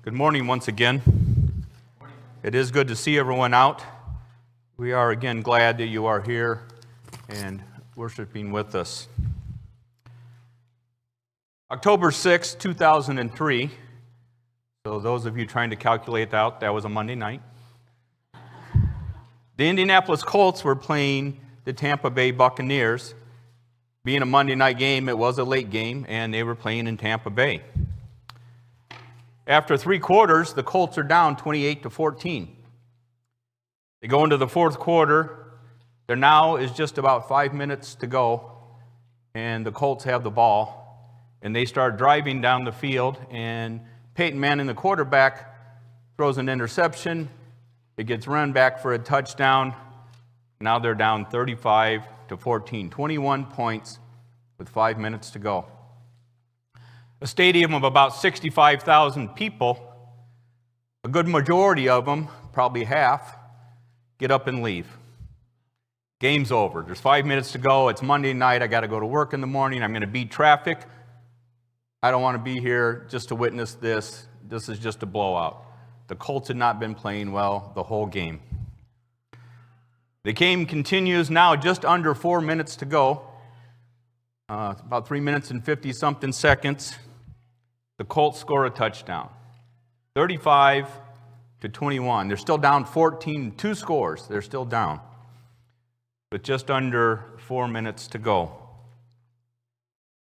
Good morning once again. It is good to see everyone out. We are again glad that you are here and worshiping with us. October 6, 2003. So those of you trying to calculate out, that was a Monday night. The Indianapolis Colts were playing the Tampa Bay Buccaneers. Being a Monday night game, it was a late game, and they were playing in Tampa Bay. After three quarters, the Colts are down 28-14. They go into the fourth quarter. There now is just about 5 minutes to go, and the Colts have the ball. And they start driving down the field, and Peyton Manning, the quarterback, throws an interception. It gets run back for a touchdown. Now they're down 35-14, 21 points with 5 minutes to go. A stadium of about 65,000 people, a good majority of them, probably half, get up and leave. Game's over. There's 5 minutes to go. It's Monday night. I got to go to work in the morning. I'm going to beat traffic. I don't want to be here just to witness this. This is just a blowout. The Colts had not been playing well the whole game. The game continues now, just under 4 minutes to go. About 3 minutes and 50-something seconds. The Colts score a touchdown, 35-21. They're still down 14, two scores. They're still down, with just under 4 minutes to go.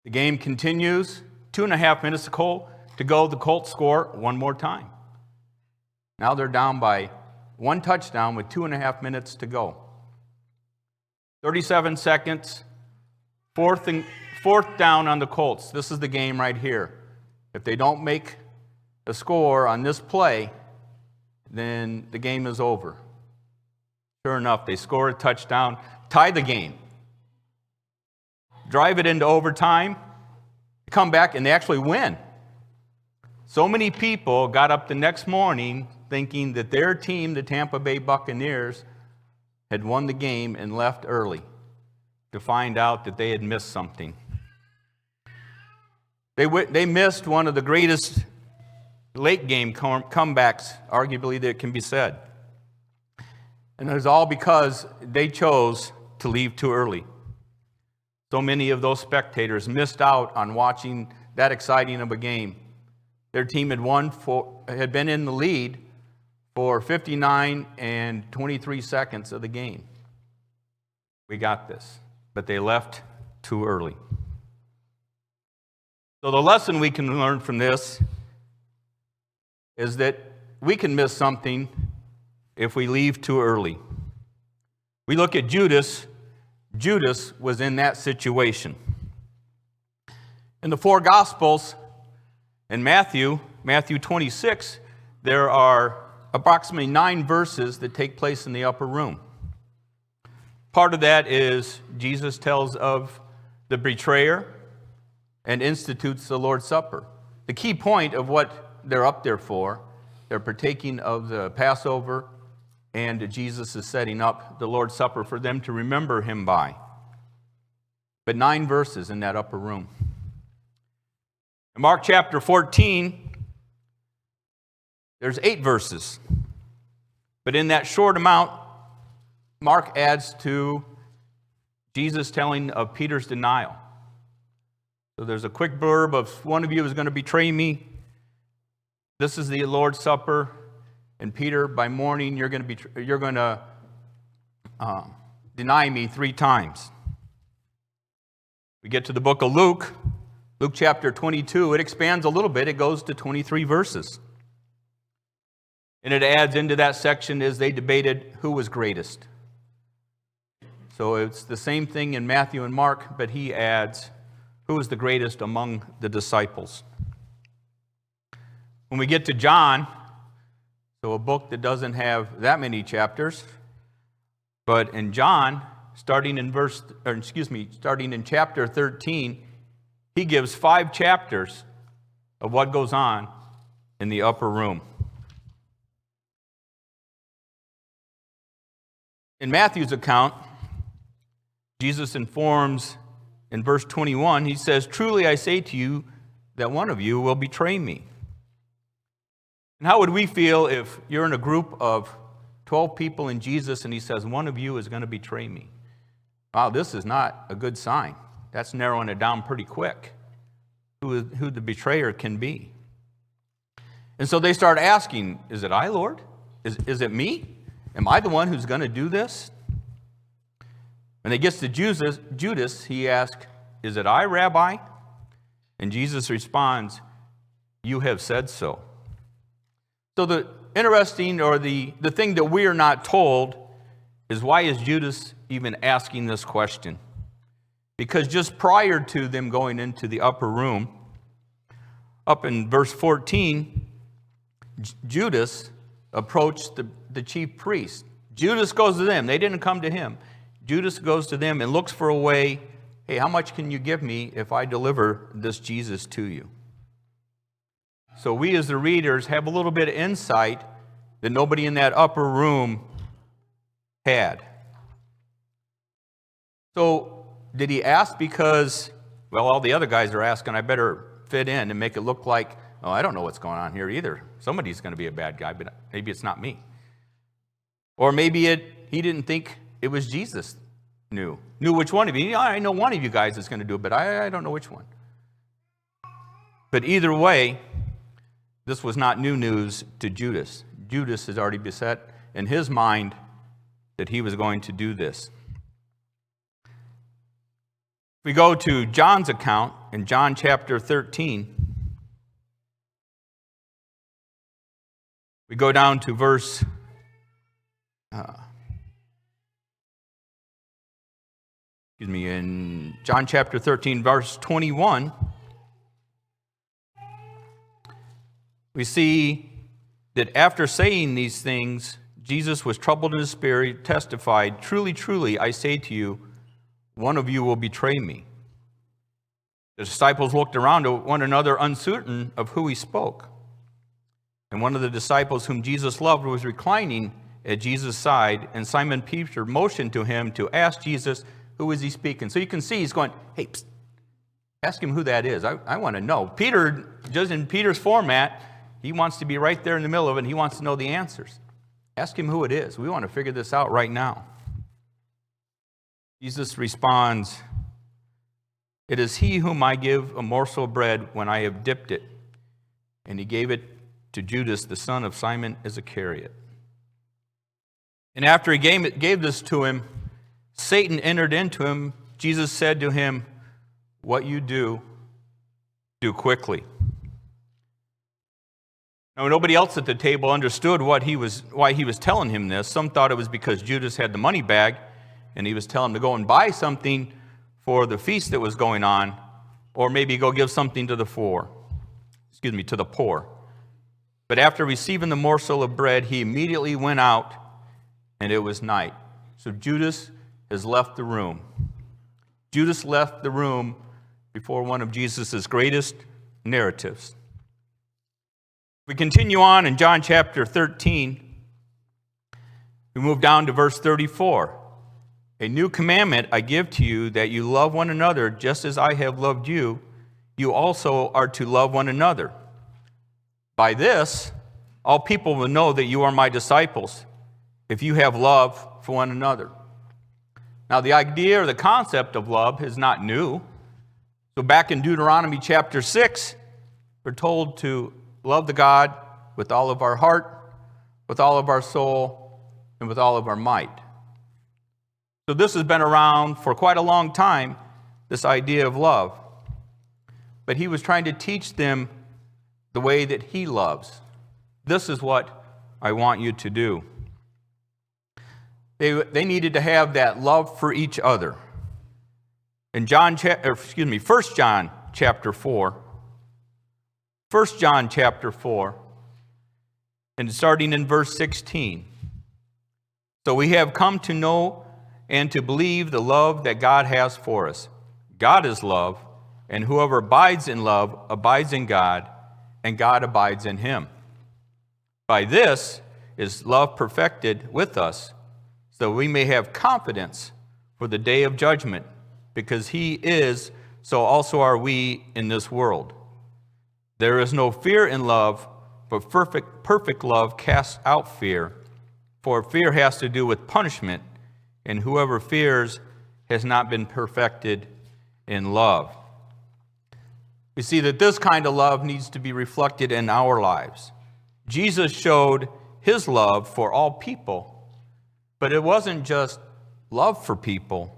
The game continues. 2.5 minutes to go. The Colts score one more time. Now they're down by one touchdown with 2.5 minutes to go. 37 seconds. Fourth down on the Colts. This is the game right here. If they don't make a score on this play, then the game is over. Sure enough, they score a touchdown, tie the game, drive it into overtime, come back, and they actually win. So many people got up the next morning thinking that their team, the Tampa Bay Buccaneers, had won the game and left early to find out that they had missed something. They missed one of the greatest late game comebacks, arguably, that can be said. And it was all because they chose to leave too early. So many of those spectators missed out on watching that exciting of a game. Their team had been in the lead for 59 and 23 seconds of the game. We got this, but they left too early. So the lesson we can learn from this is that we can miss something if we leave too early. We look at Judas. Judas was in that situation. In the four Gospels, in Matthew 26, there are approximately 9 verses that take place in the upper room. Part of that is Jesus tells of the betrayer and institutes the Lord's Supper. The key point of what they're up there for, they're partaking of the Passover, and Jesus is setting up the Lord's Supper for them to remember him by. But 9 verses in that upper room. In Mark chapter 14, there's 8 verses. But in that short amount, Mark adds to Jesus telling of Peter's denial. So there's a quick blurb of one of you is going to betray me. This is the Lord's Supper. And Peter, by morning, you're going to deny me 3 times. We get to the book of Luke chapter 22. It expands a little bit. It goes to 23 verses. And it adds into that section as they debated who was greatest. So it's the same thing in Matthew and Mark, but he adds who is the greatest among the disciples. When we get to John, so a book that doesn't have that many chapters, but in John, starting in chapter 13, he gives 5 chapters of what goes on in the upper room. In Matthew's account, Jesus informs in verse 21, he says, "Truly I say to you that one of you will betray me." And how would we feel if you're in a group of 12 people in Jesus and he says, one of you is going to betray me? Wow, this is not a good sign. That's narrowing it down pretty quick, who the betrayer can be. And so they start asking, is it I, Lord? Is it me? Am I the one who's going to do this? When it gets to Judas, he asks, is it I, Rabbi? And Jesus responds, you have said so. So the interesting, or the thing that we are not told, is why is Judas even asking this question? Because just prior to them going into the upper room, up in verse 14, Judas approached the chief priest. Judas goes to them. They didn't come to him. Judas goes to them and looks for a way, hey, how much can you give me if I deliver this Jesus to you? So we as the readers have a little bit of insight that nobody in that upper room had. So did he ask because, well, all the other guys are asking, I better fit in and make it look like, oh, I don't know what's going on here either. Somebody's going to be a bad guy, but maybe it's not me. Or maybe he didn't think it was Jesus knew which one of you. I know one of you guys is going to do it, but I don't know which one. But either way, this was not new news to Judas. Judas has already beset in his mind that he was going to do this. We go to John's account in John chapter 13. We go down to verse in John chapter 13, verse 21. We see that after saying these things, Jesus was troubled in his spirit, testified, truly, truly, I say to you, one of you will betray me. The disciples looked around at one another, uncertain of who he spoke. And one of the disciples whom Jesus loved was reclining at Jesus' side, and Simon Peter motioned to him to ask Jesus, who is he speaking? So you can see he's going, hey, psst, ask him who that is. I want to know. Peter, just in Peter's format, he wants to be right there in the middle of it, and he wants to know the answers. Ask him who it is. We want to figure this out right now. Jesus responds, it is he whom I give a morsel of bread when I have dipped it. And he gave it to Judas, the son of Simon Iscariot. And after he gave this to him, Satan entered into him. Jesus said to him, what you do quickly. Now, nobody else at the table understood why he was telling him this. Some thought it was because Judas had the money bag, and he was telling him to go and buy something for the feast that was going on, or maybe go give something to the poor. But after receiving the morsel of bread, he immediately went out, and it was night. So Judas has left the room. Judas left the room before one of Jesus' greatest narratives. We continue on in John chapter 13. We move down to verse 34. A new commandment I give to you, that you love one another just as I have loved you. You also are to love one another. By this, all people will know that you are my disciples, if you have love for one another. Now, the idea or the concept of love is not new. So back in Deuteronomy chapter 6, we're told to love the God with all of our heart, with all of our soul, and with all of our might. So this has been around for quite a long time, this idea of love. But he was trying to teach them the way that he loves. This is what I want you to do. They needed to have that love for each other. In 1 John chapter 4, 1 John chapter 4, and starting in verse 16. So we have come to know and to believe the love that God has for us. God is love, and whoever abides in love abides in God, and God abides in him. By this is love perfected with us, so we may have confidence for the day of judgment, because he is, so also are we in this world. There is no fear in love, but perfect love casts out fear, for fear has to do with punishment, and whoever fears has not been perfected in love. We see that this kind of love needs to be reflected in our lives. Jesus showed his love for all people, but it wasn't just love for people,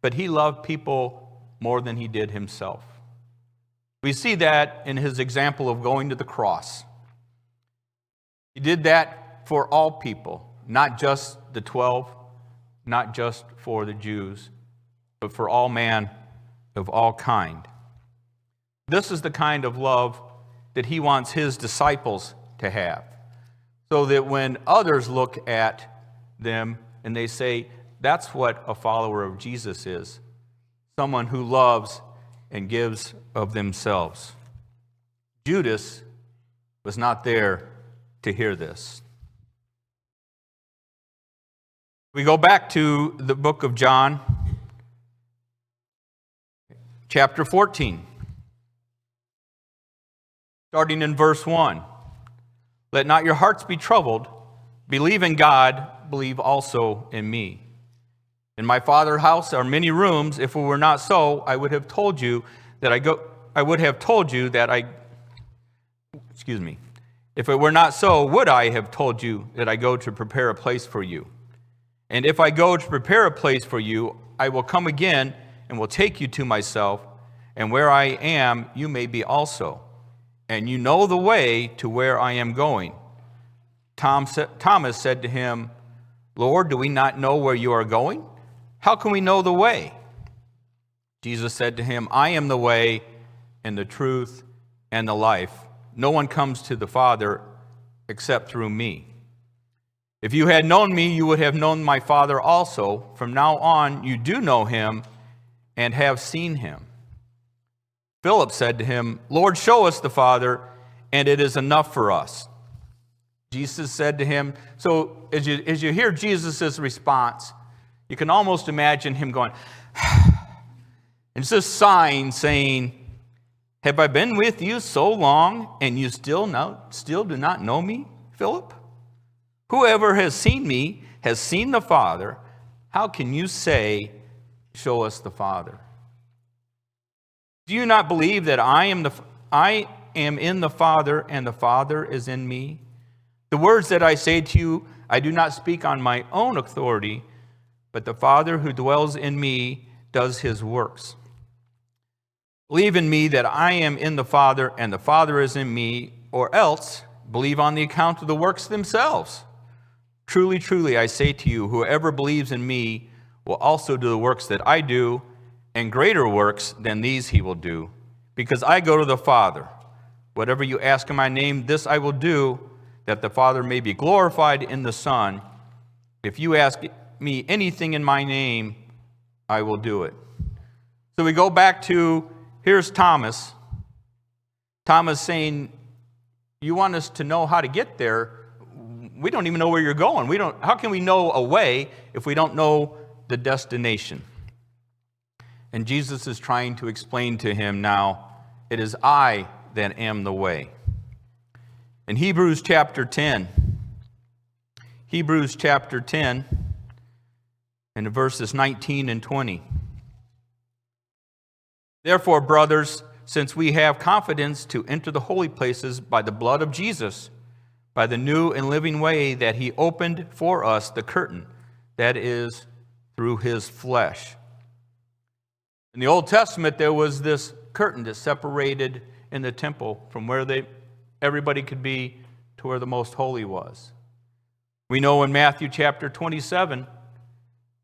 but he loved people more than he did himself. We see that in his example of going to the cross. He did that for all people, not just the 12, not just for the Jews, but for all man of all kind. This is the kind of love that he wants his disciples to have, so that when others look at them and they say, that's what a follower of Jesus is, someone who loves and gives of themselves. Judas was not there to hear this. We go back to the book of John, chapter 14, starting in verse 1. Let not your hearts be troubled. Believe in God, believe also in me. In my Father's house are many rooms. If it were not so, I would have told you that If it were not so, would I have told you that I go to prepare a place for you? And if I go to prepare a place for you, I will come again and will take you to myself, and where I am, you may be also. And you know the way to where I am going. Thomas said to him, Lord, do we not know where you are going? How can we know the way? Jesus said to him, I am the way and the truth and the life. No one comes to the Father except through me. If you had known me, you would have known my Father also. From now on, you do know him and have seen him. Philip said to him, Lord, show us the Father, and it is enough for us. Jesus said to him, so as you hear Jesus' response, you can almost imagine him going, it's this sign saying, have I been with you so long, and you still do not know me, Philip? Whoever has seen me has seen the Father. How can you say, show us the Father? Do you not believe that I am in the Father, and the Father is in me? The words that I say to you, I do not speak on my own authority, but the Father who dwells in me does his works. Believe in me that I am in the Father, and the Father is in me, or else believe on the account of the works themselves. Truly, truly, I say to you, whoever believes in me will also do the works that I do, and greater works than these he will do, because I go to the Father. Whatever you ask in my name, this I will do, that the Father may be glorified in the Son. If you ask me anything in my name, I will do it. So we go back to, here's Thomas. Thomas saying, you want us to know how to get there? We don't even know where you're going. How can we know a way if we don't know the destination? And Jesus is trying to explain to him now, it is I that am the way. In Hebrews chapter 10, and verses 19 and 20. Therefore, brothers, since we have confidence to enter the holy places by the blood of Jesus, by the new and living way that he opened for us the curtain, that is, through his flesh. In the Old Testament, there was this curtain that separated in the temple from where everybody could be to where the most holy was. We know in Matthew chapter 27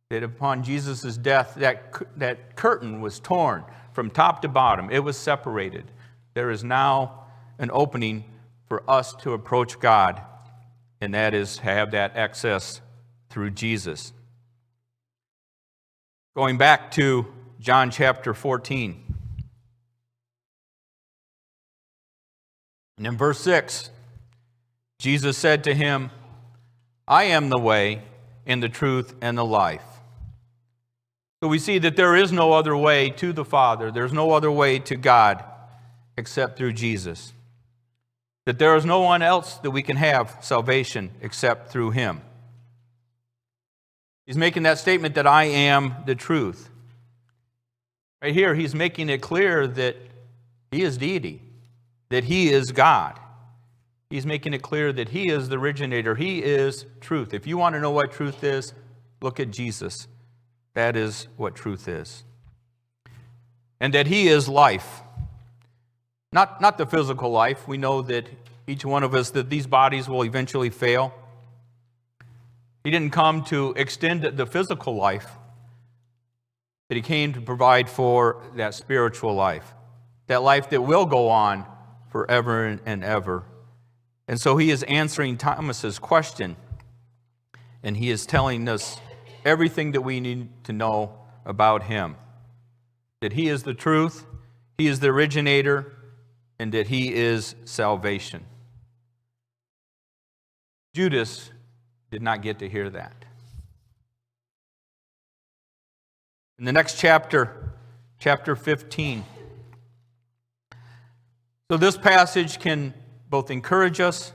that upon Jesus' death, that curtain was torn from top to bottom. It was separated. There is now an opening for us to approach God, and that is to have that access through Jesus. Going back to John chapter 14. And in verse 6, Jesus said to him, I am the way and the truth and the life. So we see that there is no other way to the Father. There's no other way to God except through Jesus. that there is no one else that we can have salvation except through him. He's making that statement that I am the truth. Right here, he's making it clear that he is deity, that he is God. He's making it clear that he is the originator. He is truth. If you want to know what truth is, look at Jesus. That is what truth is. And that he is life. Not the physical life. We know that each one of us, that these bodies will eventually fail. He didn't come to extend the physical life, but he came to provide for that spiritual life, that life that will go on forever and ever. And so he is answering Thomas's question, and he is telling us everything that we need to know about him. That he is the truth, he is the originator, and that he is salvation. Judas did not get to hear that. In the next chapter, chapter 15. So this passage can both encourage us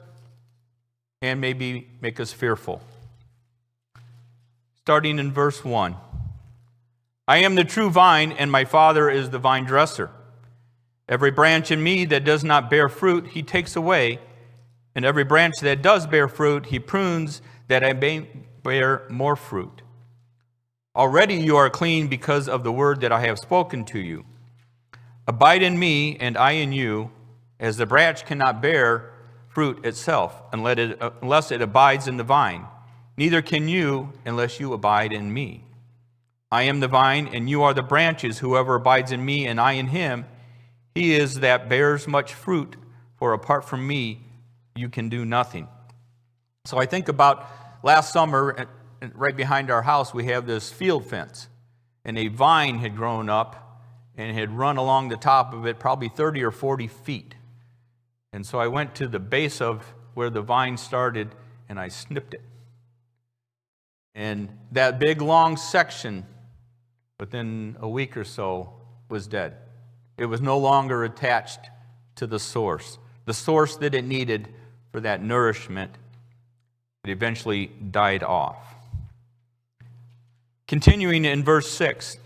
and maybe make us fearful. Starting in verse 1. I am the true vine, and my Father is the vine dresser. Every branch in me that does not bear fruit, he takes away, and every branch that does bear fruit, he prunes, that I may bear more fruit. Already you are clean because of the word that I have spoken to you. Abide in me, and I in you, as the branch cannot bear fruit itself unless it abides in the vine. Neither can you unless you abide in me. I am the vine, and you are the branches. Whoever abides in me, and I in him, he is that bears much fruit, for apart from me, you can do nothing. So I think about last summer, right behind our house, we have this field fence, and a vine had grown up and had run along the top of it probably 30 or 40 feet. And so I went to the base of where the vine started, and I snipped it. And that big, long section, within a week or so, was dead. It was no longer attached to the source that it needed for that nourishment. It eventually died off. Continuing in verse 6,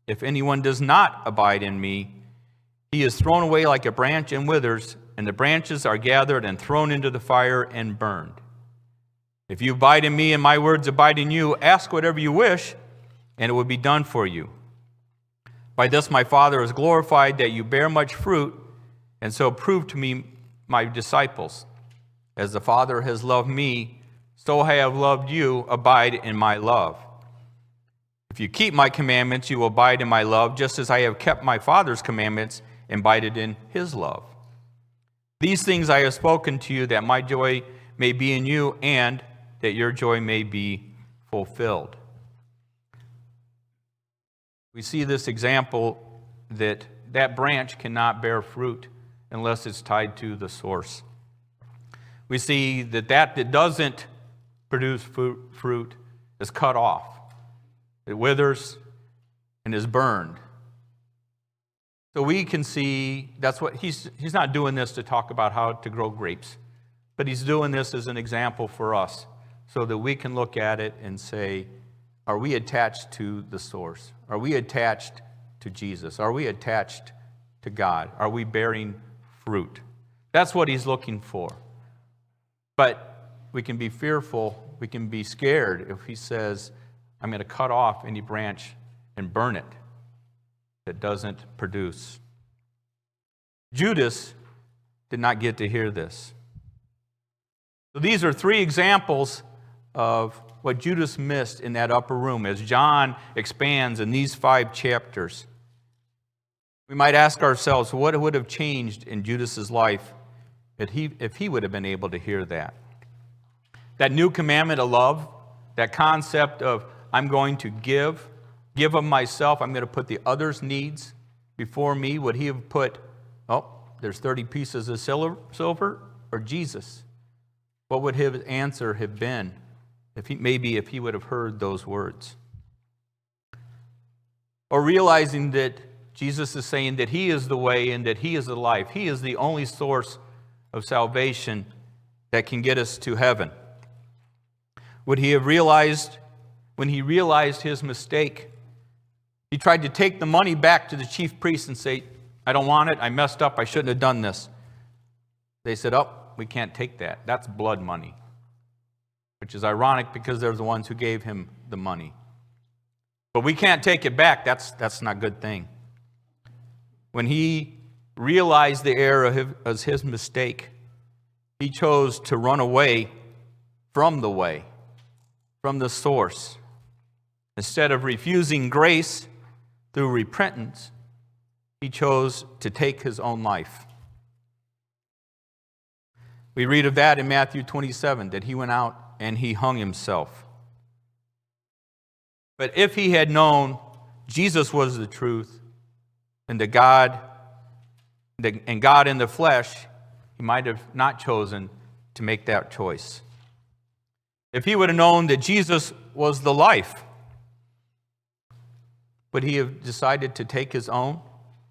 if anyone does not abide in me, he is thrown away like a branch and withers, and the branches are gathered and thrown into the fire and burned. If you abide in me and my words abide in you, ask whatever you wish, and it will be done for you. By this my Father is glorified, that you bear much fruit, and so prove to me my disciples. As the Father has loved me, so I have loved you. Abide in my love. If you keep my commandments, you will abide in my love, just as I have kept my Father's commandments and abided in his love. These things I have spoken to you, that my joy may be in you, and that your joy may be fulfilled. We see this example that branch cannot bear fruit unless it's tied to the source. We see that doesn't produce fruit is cut off. It withers and is burned. So we can see that's what he's not doing this to talk about how to grow grapes, but he's doing this as an example for us so that we can look at it and say, are we attached to the source? Are we attached to Jesus? Are we attached to God? Are we bearing fruit? That's what he's looking for. But we can be fearful, we can be scared if he says, I'm going to cut off any branch and burn it that doesn't produce. Judas did not get to hear this. So these are three examples of what Judas missed in that upper room as John expands in these 5 chapters. We might ask ourselves, what would have changed in Judas's life if he would have been able to hear that? That new commandment of love, that concept of I'm going to give of myself, I'm going to put the other's needs before me. Would he have put, there's 30 pieces of silver, or Jesus? What would his answer have been if he would have heard those words? Or realizing that Jesus is saying that he is the way and that he is the life. He is the only source of salvation that can get us to heaven? Would he have realized, when he realized his mistake, he tried to take the money back to the chief priests and say, I don't want it, I messed up, I shouldn't have done this. They said, oh, we can't take that. That's blood money. Which is ironic because they're the ones who gave him the money. But we can't take it back. That's not a good thing. When he realized the error of his mistake, he chose to run away from the way, from the source. Instead of refusing grace through repentance, he chose to take his own life. We read of that in Matthew 27, that he went out and he hung himself. But if he had known Jesus was the truth and God in the flesh, he might have not chosen to make that choice. If he would have known that Jesus was the life, would he have decided to take his own?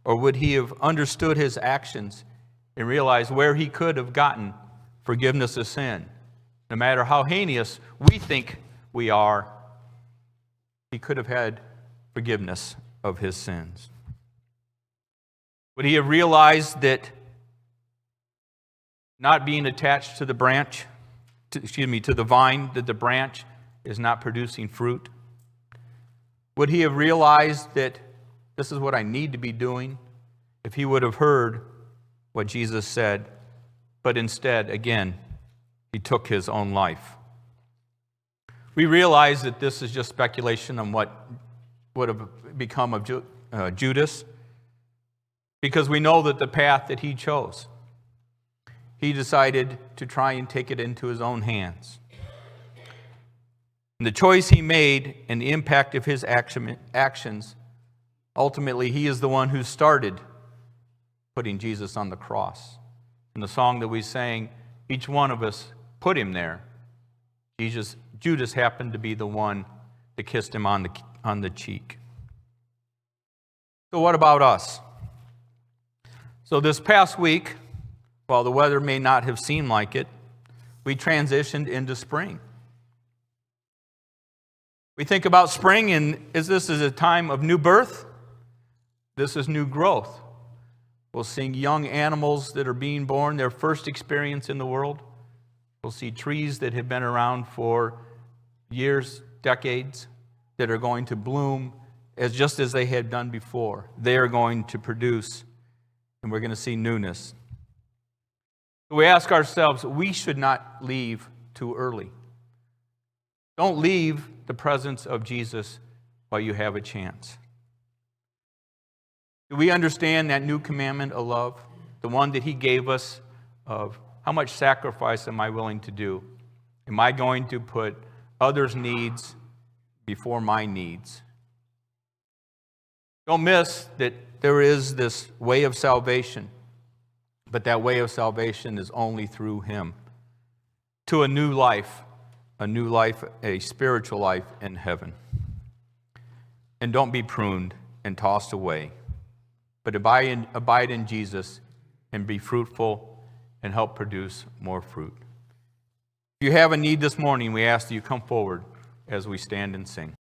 Or would he have understood his actions and realized where he could have gotten forgiveness of sin? No matter how heinous we think we are, he could have had forgiveness of his sins. Would he have realized that not being attached to the branch, to the vine, that the branch is not producing fruit? Would he have realized that this is what I need to be doing if he would have heard what Jesus said, but instead, again, he took his own life? We realize that this is just speculation on what would have become of Judas, because we know that the path that he chose, he decided to try and take it into his own hands. And the choice he made and the impact of his actions, ultimately, he is the one who started putting Jesus on the cross. In the song that we sang, each one of us put him there. Judas happened to be the one that kissed him on the cheek. So what about us? So this past week, while the weather may not have seemed like it, we transitioned into spring. We think about spring, and this is a time of new birth? This is new growth. We'll see young animals that are being born, their first experience in the world. We'll see trees that have been around for years, decades, that are going to bloom just as they had done before. They are going to produce, and we're going to see newness. We ask ourselves, we should not leave too early. Don't leave the presence of Jesus while you have a chance. Do we understand that new commandment of love? The one that he gave us of how much sacrifice am I willing to do? Am I going to put others' needs before my needs? Don't miss that there is this way of salvation, but that way of salvation is only through him. To a new life, a spiritual life in heaven. And don't be pruned and tossed away, but abide in Jesus and be fruitful and help produce more fruit. If you have a need this morning, we ask that you come forward as we stand and sing.